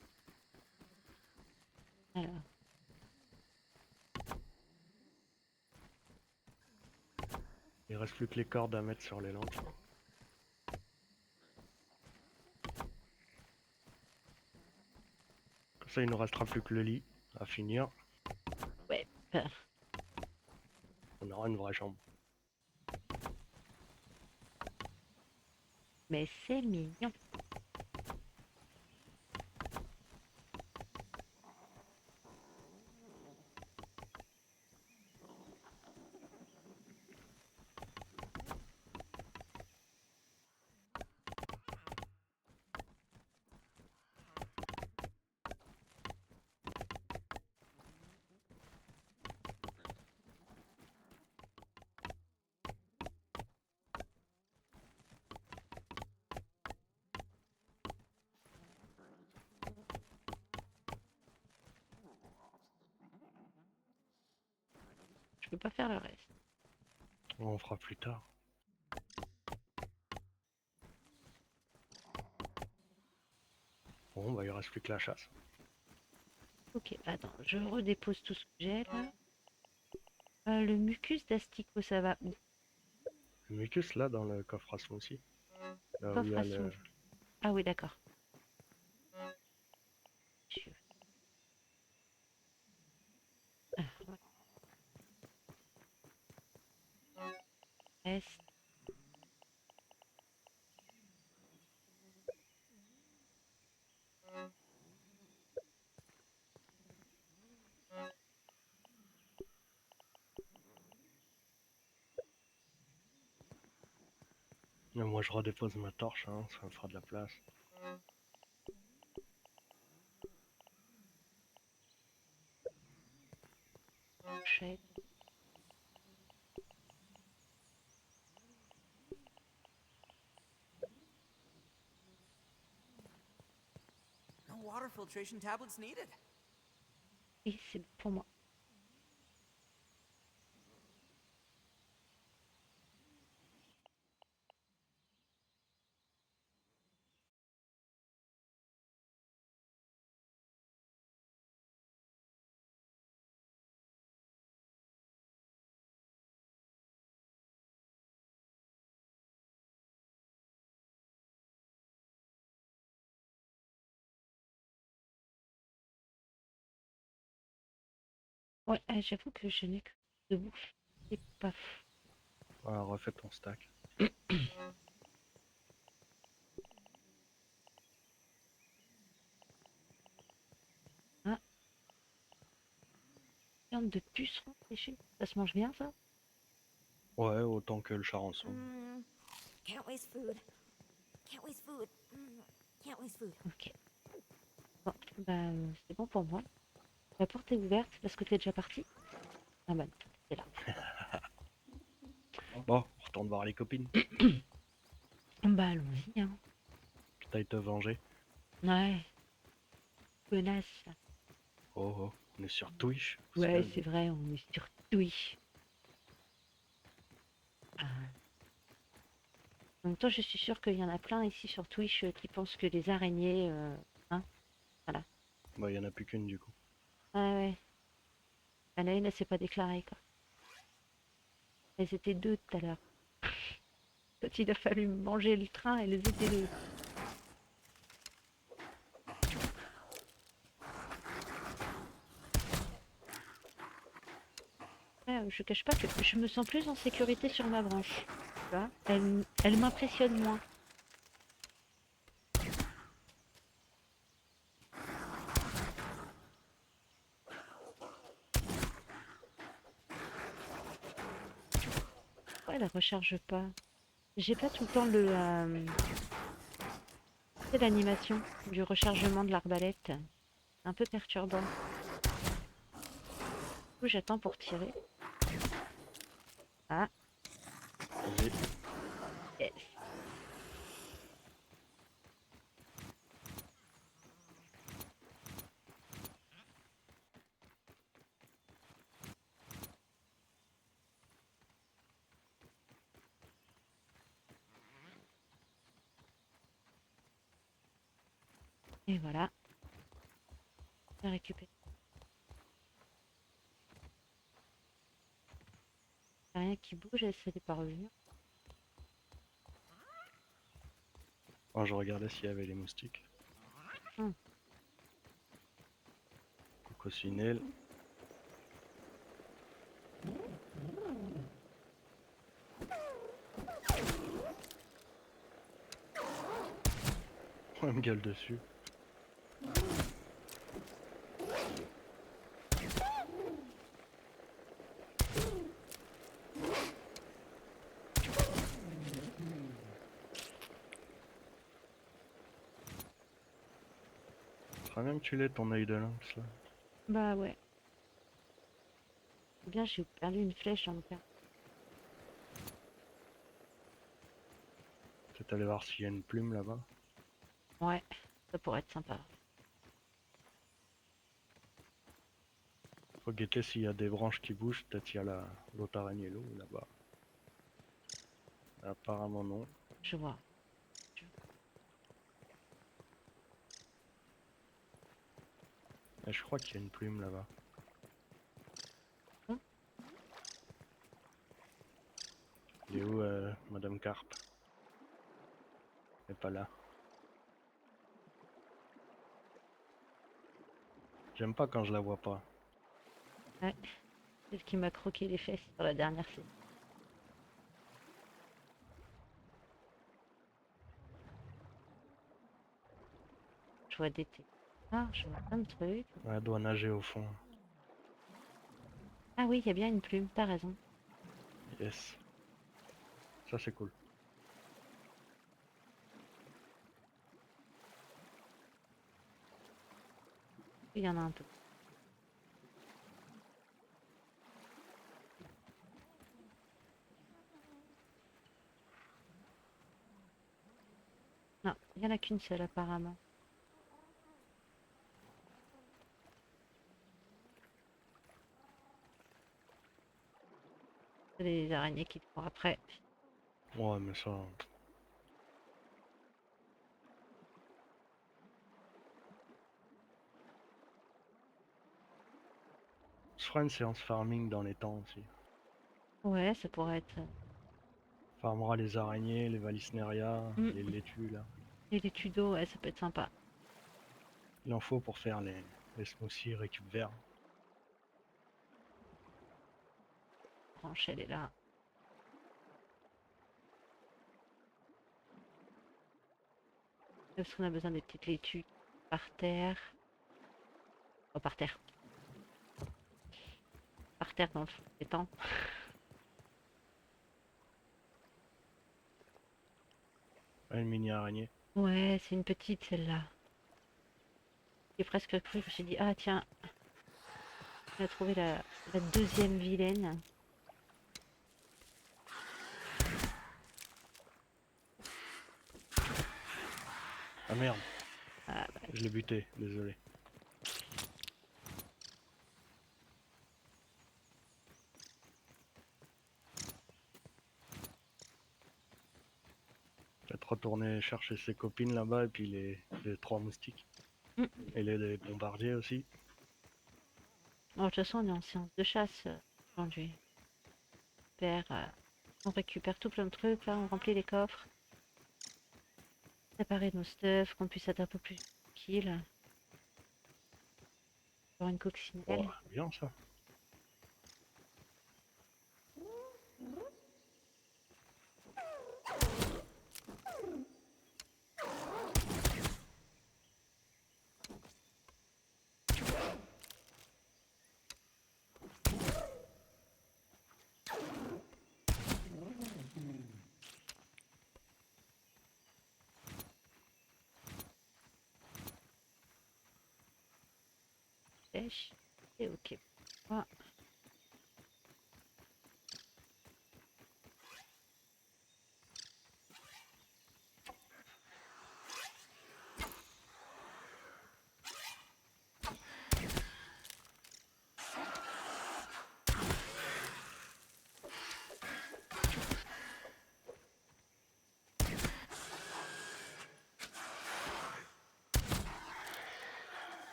Alors, Il reste plus que les cordes à mettre sur les lampes. Comme ça, il nous restera plus que le lit à finir. ouais. euh, On aura une vraie chambre. Mais c'est mignon. Je peux pas faire le reste. On fera plus tard. Bon, bah il reste plus que la chasse. Ok, attends, je redépose tout ce que j'ai là. Le mucus d'asticot, ça va où? Le mucus, là, dans le coffre à smoothie. Là où il y Coffre a à le... souffle. Ah oui, d'accord. Je- Ah, ouais. Reste. Moi, je redépose ma torche, hein, ça me fera de la place. Pochette. No water filtration tablets needed. Et c'est bon pour moi. Ouais, j'avoue que je n'ai que de bouffe. C'est pas fou. Voilà, refais ton stack. Ah, viande de puceron séchée. Ça se mange bien, ça? Ouais, autant que le charançon. Can't waste food. Can't waste food. Can't waste food. Ok. Bon, bah, c'est bon pour moi. La porte est ouverte parce que t'es déjà parti? Ah bah, t'es là. Bon, on retourne voir les copines. Bah, allons-y, hein. Que t'ailles te venger. Ouais, menace. Oh, oh, on est sur Twitch. Faut se Ouais, calmer. c'est vrai, on est sur Twitch. Ah. En même temps, je suis sûre qu'il y en a plein ici sur Twitch qui pensent que les araignées, hein, voilà. Bah, il y en a plus qu'une du coup. Ouais, ouais. Il y en a une, elle s'est pas déclarée, quoi. Elles étaient deux tout à l'heure. Quand il a fallu manger le train, elles étaient deux. Ouais, je cache pas que je me sens plus en sécurité sur ma branche. Tu vois, elle m'impressionne moins. Ouais, elle recharge pas. J'ai pas tout le temps le, tu C'est l'animation du rechargement de l'arbalète. C'est un peu perturbant. Du coup, j'attends pour tirer. Ah, Vas-y. yes. Et voilà, j'ai récupéré. Y a rien qui bouge, ça n'est pas revenu. Moi, je regardais s'il y avait les moustiques. Hmm. Coccinelle. On me gueule dessus. Très bien que tu l'aies ton œil de lynx là. Bah ouais. C'est bien, j'ai perdu une flèche dans le cas. Peut-être aller voir s'il y a une plume là-bas. Ouais, ça pourrait être sympa. Faut guetter s'il y a des branches qui bougent. Peut-être il y a l'autre araignée loup là-bas. Apparemment non. Je vois. Et je crois qu'il y a une plume là-bas. Hein. Elle est où Madame Carpe? Elle est pas là. J'aime pas quand je la vois pas. Ouais, c'est ce qui m'a croqué les fesses sur la dernière série. Je vois des thés. Ah, je vois plein de trucs. Elle doit nager au fond. Ah oui, il y a bien une plume, t'as raison. Yes. Ça c'est cool. Il y en a un peu. Non, il n'y en a qu'une seule apparemment. C'est des araignées qui te courent après. Ouais mais ça... On se fera une séance farming dans les temps aussi. Ouais, ça pourrait être... Farmera les araignées, les Valisneria, les laitues là. Et les tutos, ouais, ça peut être sympa. Il en faut pour faire les smoothies récup vert. Branche, elle est là. Parce qu'on a besoin des petites laitues par terre. Oh, par terre. Par terre dans le fond des temps. Ouais, une mini araignée. Ouais, c'est une petite celle-là. J'ai presque cru, je me suis dit, ah tiens, on a trouvé la deuxième vilaine. Ah merde, Ah, bah, je l'ai buté, désolé. Peut-être retourner chercher ses copines là-bas et puis les trois moustiques. mm. Et les bombardiers aussi. Bon, de toute façon, on est en séance de chasse aujourd'hui. On récupère tout plein de trucs, là, on remplit les coffres. Séparer nos stuff, qu'on puisse être un peu plus tranquille. Avoir une Oh, coccinelle. bien ça. flèche. Et ok. Voilà.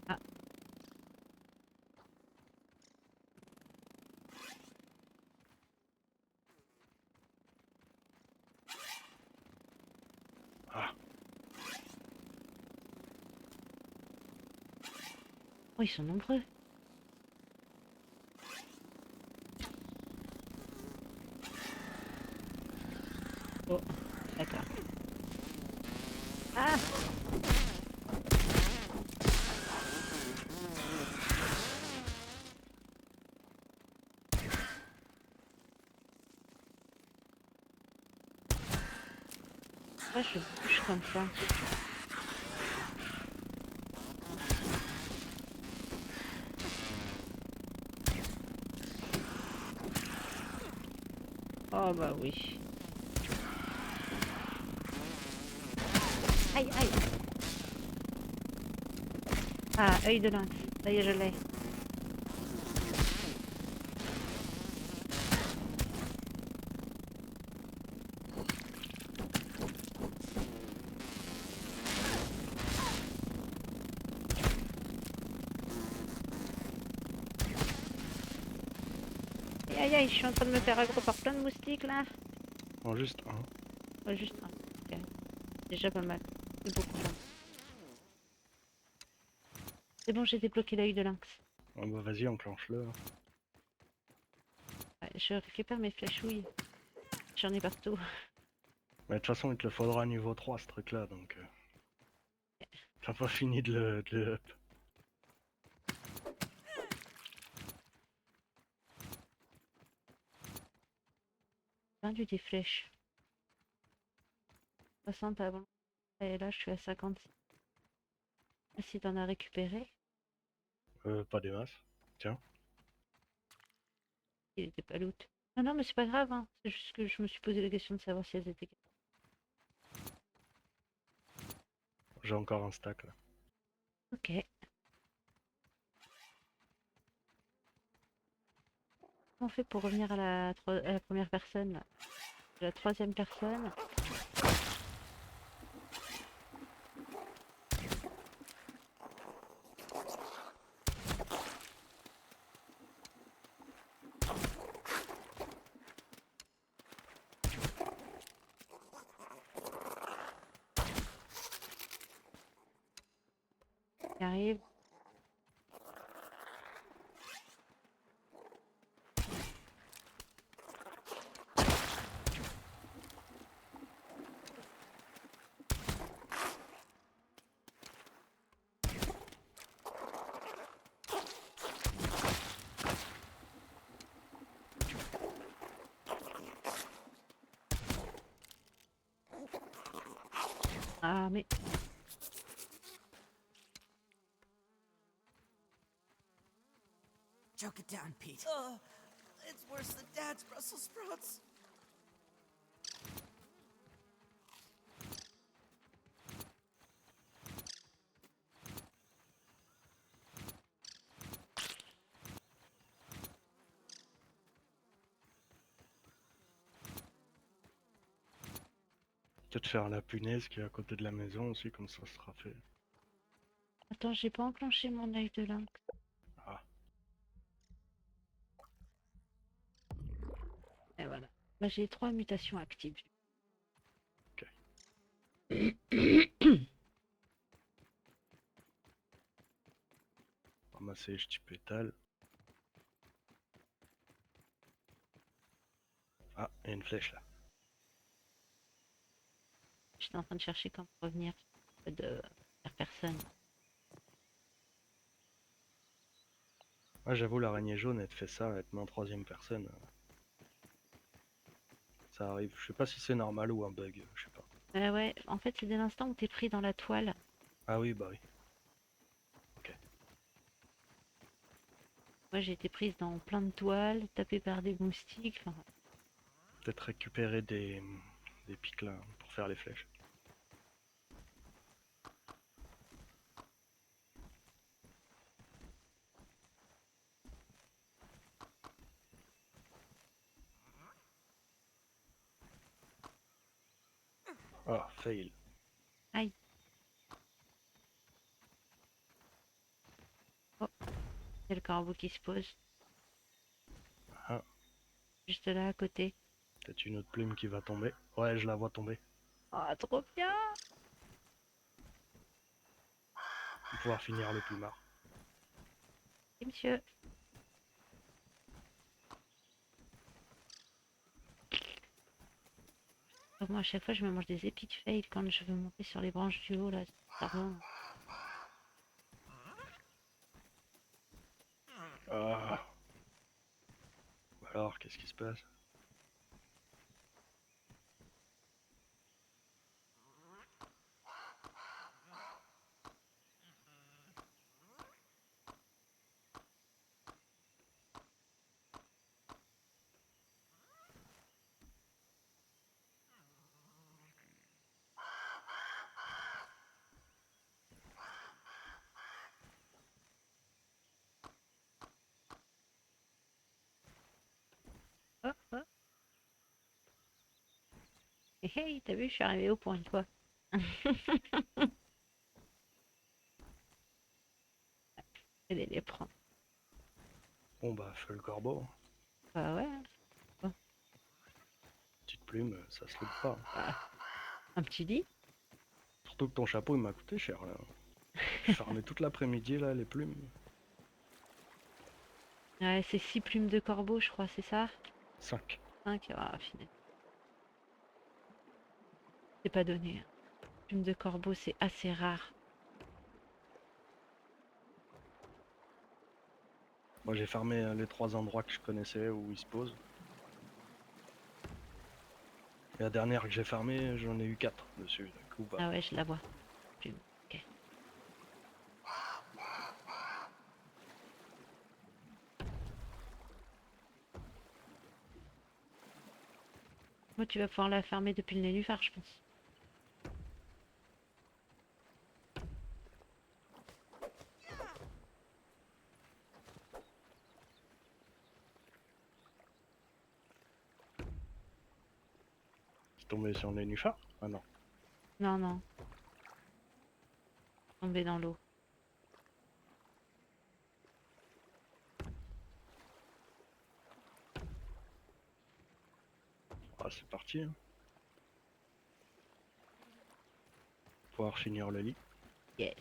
Ah, Ah, oh, ils sont nombreux. Oh, d'accord. Ah! Pourquoi je bouge comme ça? Oh bah oui. Aïe, aïe! Ah, œil de lynx. Ça y est, je l'ai. Aïe, aïe, aïe, je suis en train de me faire aggro par plein de moustiques là. en juste un. Ouais, juste un. Ok. Déjà pas mal. C'est beaucoup là. C'est bon, j'ai débloqué l'œil de lynx. Ah bah vas-y, enclenche-le. Hein. Ouais, je récupère mes flèchouilles. J'en ai partout. Mais de toute façon, il te le faudra à niveau 3 ce truc-là, donc t'as pas fini de le up. Vendu des flèches. 60 avant. Et là, je suis à 56. Si t'en as récupéré, Pas des masses. Tiens. il était pas loot. Non, non, mais c'est pas grave, hein. C'est juste que je me suis posé la question de savoir si elles étaient. J'ai encore un stack là. Ok. Comment on fait pour revenir à à la première personne, là? La troisième personne. Qui arrive. Ah, mais Choke it down, Pete. It's worse than Dad's Brussels sprouts. Peut-être faire la punaise qui est à côté de la maison aussi, comme ça sera fait. attends, j'ai pas enclenché mon œil de lynx. Ah, Et voilà. Bah, j'ai 3 mutations actives. ok. Ramasser je type pétale. Ah, il y a une flèche là. j'étais en train de chercher comment revenir de faire personne. Ouais, j'avoue, l'araignée jaune, elle te fait ça, elle te met en troisième personne. Ça arrive. Je sais pas si c'est normal ou un bug, je sais pas. Ouais, en fait, c'est dès l'instant où t'es pris dans la toile. Ah oui, bah oui. Ok. Moi, j'ai été prise dans plein de toiles, tapée par des moustiques. Enfin, Peut-être récupérer des pics là pour faire les flèches. Ah, fail. aïe. Oh, il y a le corbeau qui se pose. Ah, Juste là, à côté. peut-être une autre plume qui va tomber. Ouais, je la vois tomber. Oh, trop bien! On va pouvoir finir le plumard. Et monsieur. Donc moi, à chaque fois, je me mange des epic fails quand je veux monter sur les branches du haut, là. C'est bon. Ah. Alors, qu'est-ce qui se passe? Oh, oh. Hey, hey, t'as vu, je suis arrivée haut pour une fois. Allez les prendre. Bon bah, feu le corbeau. Bah ouais. Bon, Petite plume, ça se loupe pas. bah, un petit lit. Surtout que ton chapeau, il m'a coûté cher là. Je farmais toute l'après-midi là, les plumes. Ouais, c'est 6 plumes de corbeau, je crois, c'est ça? 5. 5. Ah, finalement. C'est pas donné, hein. Plume de corbeau, c'est assez rare. Moi j'ai farmé les 3 endroits que je connaissais où ils se posent. Et la dernière que j'ai farmée, j'en ai eu 4 dessus. Du coup, bah, Ah ouais, je la vois. Plume. Ok. Moi, tu vas pouvoir la fermer depuis le nénuphar, je pense. c'est tombé sur le nénuphar. Ah non. Non, non. Tomber dans l'eau. Ah, c'est parti. Hein. Pouvoir finir le lit. Yes.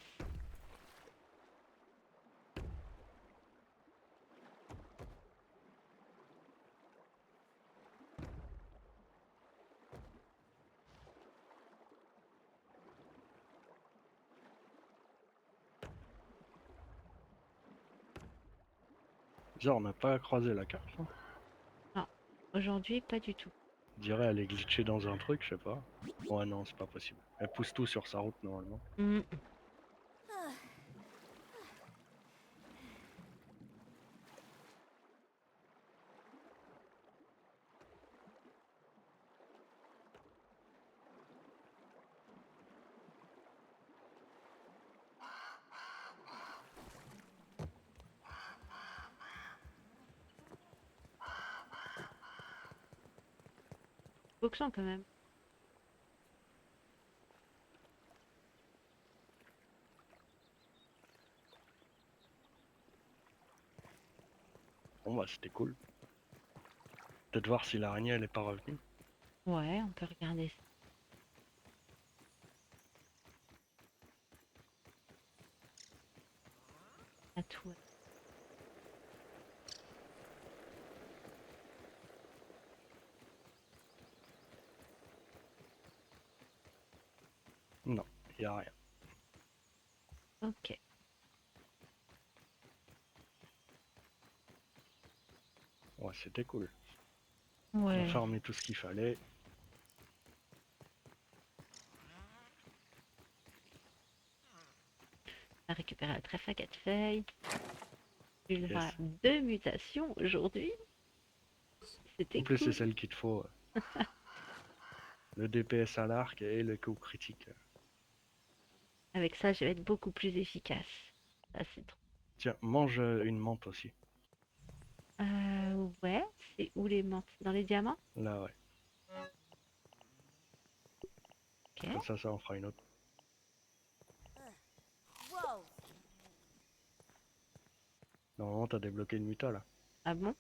Bizarre, on n'a pas croisé la carte. Hein. Non. Aujourd'hui, pas du tout. Je dirais elle est glitchée dans un truc, je sais pas. Ouais, non, c'est pas possible. Elle pousse tout sur sa route normalement. Hmm. Boxant quand même. Bon, bah, c'était cool. Peut-être voir si l'araignée elle est pas revenue. Ouais, on peut regarder ça. À toi. y a rien. Ok. Ouais, c'était cool. On a Ouais. farmé tout ce qu'il fallait. On a récupéré la trèfle à 4 feuilles. J'ai eu le droit à Yes. 2 mutations aujourd'hui. En C'était plus, c'est cool. celle qu'il te faut. Le DPS à l'arc et le coup critique. Avec ça, je vais être beaucoup plus efficace. Ça, c'est trop. Tiens, mange une menthe aussi. Ouais, c'est où les menthes? Dans les diamants? Là, ouais. Ok. Comme ça en fera une autre. Whoa! Normalement, t'as débloqué une muta là. Ah bon?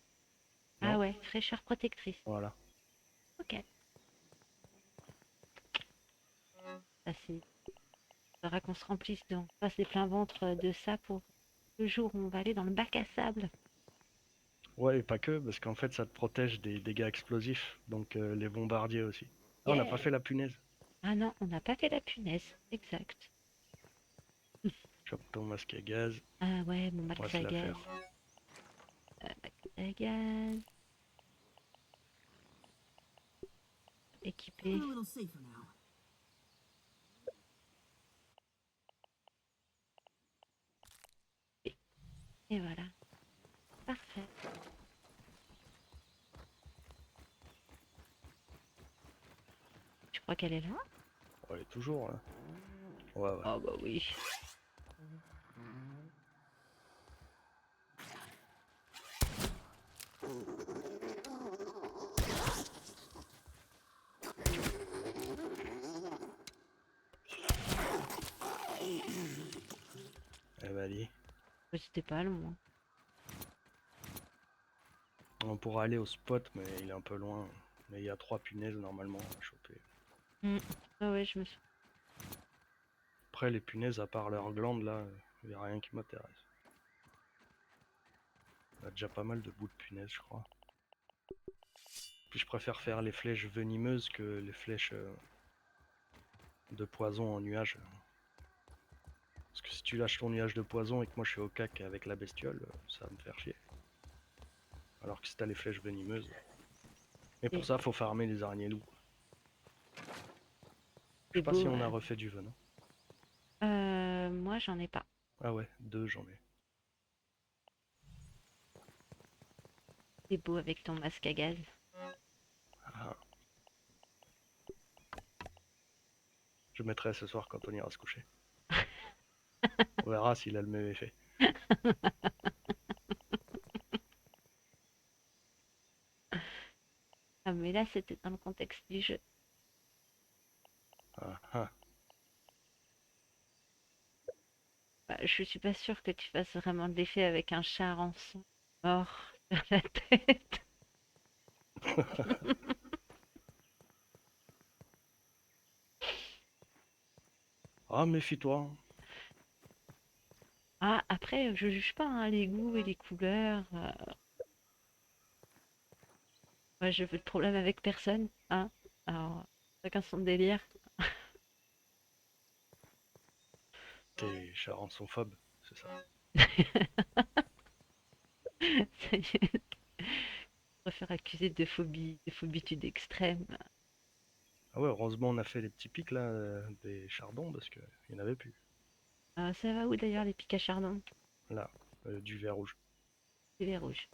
Ah Non? ouais, fraîcheur protectrice. Voilà. Ok. Ça, c'est. Faudra qu'on se remplisse, on fasse des pleins ventres de ça pour le jour où on va aller dans le bac à sable. Ouais, et pas que, parce qu'en fait, ça te protège des dégâts explosifs. Donc, les bombardiers aussi. Ah, on n'a pas Yeah! fait la punaise. Ah non, on n'a pas fait la punaise. Exact. Chope ton masque à gaz. Ah ouais, mon On va max se à la gaz. faire. Max à gaz. Équipé. Et voilà. Parfait. Tu crois qu'elle est là? On est toujours là. Ouais, ouais. Oh bah oui. Eh ben, dis. Ouais, c'était pas loin. On pourra aller au spot, mais il est un peu loin. Mais il y a 3 punaises normalement à choper. Ah ouais, je me suis. Après, les punaises, à part leurs glandes là, il n'y a rien qui m'intéresse. On a déjà pas mal de bouts de punaises, je crois. Puis je préfère faire les flèches venimeuses que les flèches de poison en nuage. Parce que si tu lâches ton nuage de poison et que moi je suis au cac avec la bestiole, ça va me faire chier. Alors que si t'as les flèches venimeuses. Mais pour C'est ça, faut farmer les araignées loups. Je c'est sais pas si beau. on a refait du venin. Moi, j'en ai pas. Ah ouais, 2 j'en ai. C'est beau avec ton masque à gaz. Ah, je mettrai ce soir quand on ira se coucher. On verra s'il a le même effet. Ah, mais là, c'était dans le contexte du jeu. Ah, ah. Bah, je suis pas sûre que tu fasses vraiment de l'effet avec un chat rançon mort sur la tête. Ah, méfie-toi. Ah, après, je juge pas hein, les goûts et les couleurs. Moi, je veux de problème avec personne. Hein. Alors, chacun son délire. T'es charançonphobe, c'est ça. Ça y est. Je préfère accuser de phobie, de phobitude extrême. Ah ouais, heureusement on a fait les petits pics là, des chardons, parce qu'il n'y en avait plus. Ça va où d'ailleurs les pics à chardon? Là, du vert rouge. Du lait rouge.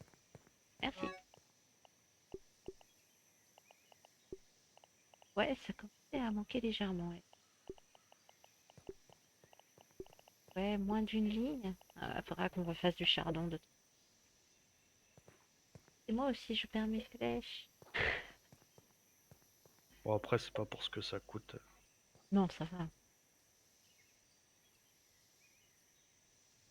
Merci. Ouais, ça commençait à manquer légèrement. Ouais, ouais moins d'une ligne. Faudra qu'on refasse du chardon de. Et moi aussi, je perds mes flèches. Bon, après, c'est pas pour ce que ça coûte. Non, ça va.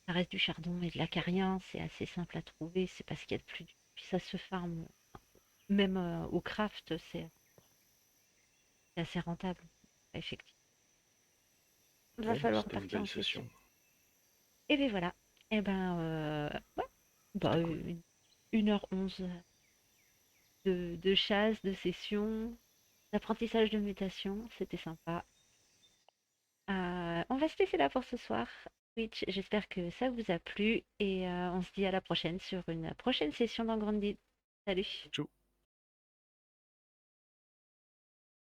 Ça reste du chardon et de l'acarien. C'est assez simple à trouver. C'est parce qu'il y a de plus. Puis ça se farme. Même au craft, c'est assez rentable. Effectivement. Il va Bon, bah, falloir c'était une partir belle en session. session. Et bien voilà. Et ben, ouais. Bah, C'était cool. 1h11 de chasse, de session, d'apprentissage de mutation. C'était sympa. on va se laisser là pour ce soir. Twitch, j'espère que ça vous a plu et on se dit à la prochaine sur une prochaine session dans Grande Salut! Tchou.